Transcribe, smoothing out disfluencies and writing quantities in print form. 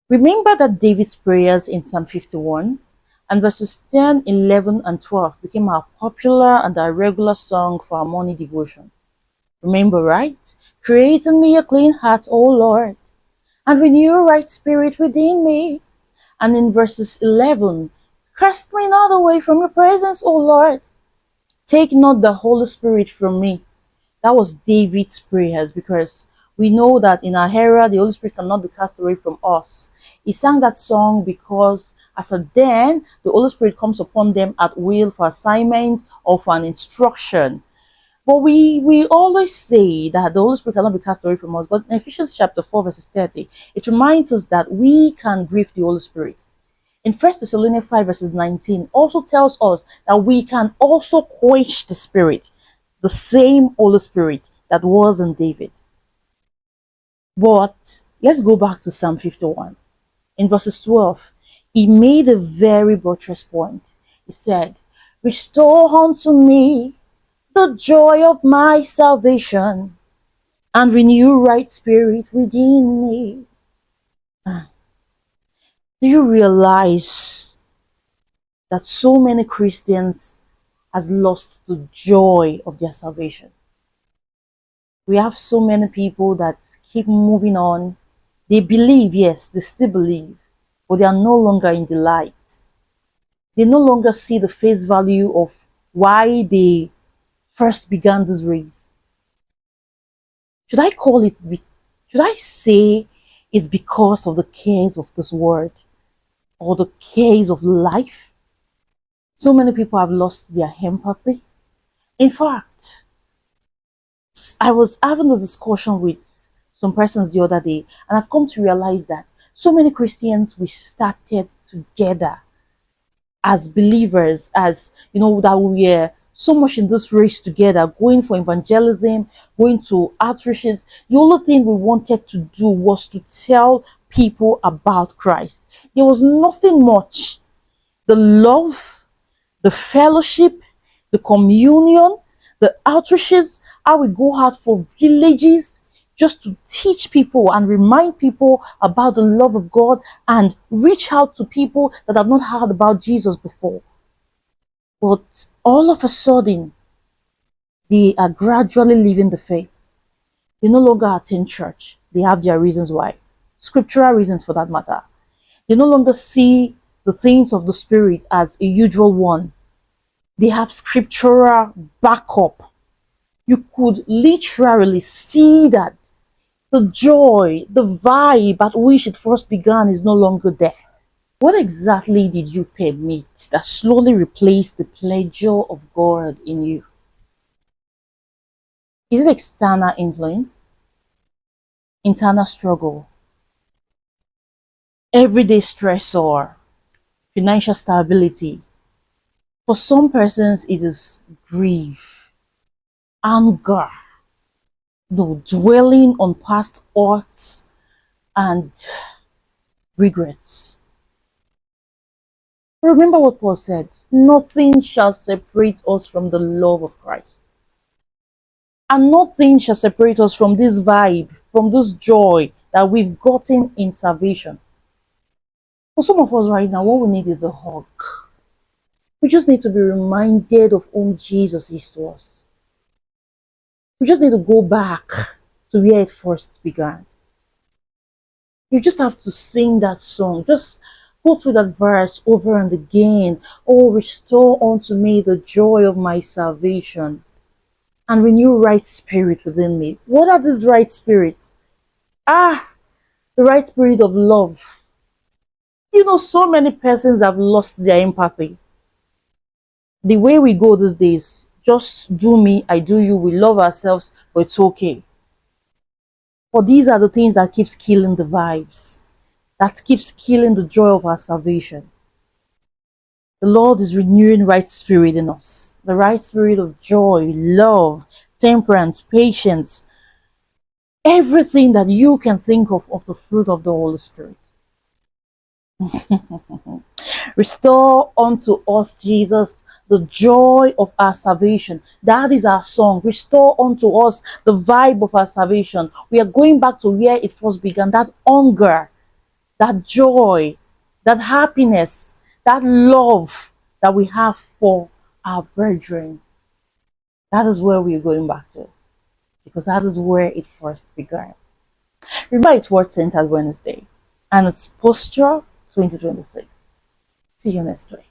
Remember that David's prayers in Psalm 51 and verses 10, 11, and 12 became our popular and our regular song for our morning devotion. Remember, right? Create in me a clean heart, O Lord, and renew a right spirit within me. And in verses 11, cast me not away from your presence, O Lord. Take not the Holy Spirit from me. That was David's prayers, because we know that in our era, the Holy Spirit cannot be cast away from us. He sang that song because as a then, the Holy Spirit comes upon them at will for assignment or for an instruction. But we always say that the Holy Spirit cannot be cast away from us. But in Ephesians chapter 4, verses 30, it reminds us that we can grieve the Holy Spirit. In 1 Thessalonians 5, verses 19, also tells us that we can also quench the Spirit, the same Holy Spirit that was in David. But let's go back to Psalm 51. In verses 12, he made a very buttress point. He said, restore unto me the joy of my salvation, and renew right spirit within me. Do you realize that so many Christians has lost the joy of their salvation? We have so many people that keep moving on. They believe, yes, they still believe, but they are no longer in the light. They no longer see the face value of why they first began this race. Should I say it's because of the cares of this world or the cares of life? So many people have lost their empathy. In fact, I was having this discussion with some persons the other day, and I've come to realize that so many Christians, we started together as believers, as you know, that we are so much in this race together, going for evangelism, going to outreaches. The only thing we wanted to do was to tell people about Christ. There was nothing much. The love, the fellowship, the communion, the outreaches, how we go out for villages just to teach people and remind people about the love of God and reach out to people that have not heard about Jesus before. But all of a sudden, they are gradually leaving the faith. They no longer attend church. They have their reasons why. Scriptural reasons for that matter. They no longer see the things of the Spirit as a usual one. They have scriptural backup. You could literally see that the joy, the vibe at which it first began is no longer there. What exactly did you permit that slowly replaced the pleasure of God in you? Is it external influence, internal struggle, everyday stress, or financial stability? For some persons, it is grief, anger, dwelling on past hurts and regrets. Remember what Paul said, nothing shall separate us from the love of Christ. And nothing shall separate us from this vibe, from this joy that we've gotten in salvation. For some of us right now, what we need is a hug. We just need to be reminded of whom Jesus is to us. We just need to go back to where it first began. You just have to sing that song. Just go through that verse over and again. Oh, restore unto me the joy of my salvation and renew right spirit within me. What are these right spirits? The right spirit of love. You know, so many persons have lost their empathy. The way we go these days, just do me, I do you, we love ourselves, but it's okay. But these are the things that keeps killing the vibes, that keeps killing the joy of our salvation. The Lord is renewing right spirit in us, the right spirit of joy, love, temperance, patience, everything that you can think of the fruit of the Holy Spirit. Restore unto us, Jesus, the joy of our salvation. That is our song. Restore unto us the vibe of our salvation. We are going back to where it first began, that hunger, that joy, that happiness, that love that we have for our brethren. That is where we're going back to, because that is where it first began. Remember, it's Word Centered Wednesday, and it's Posture 2026. See you next week.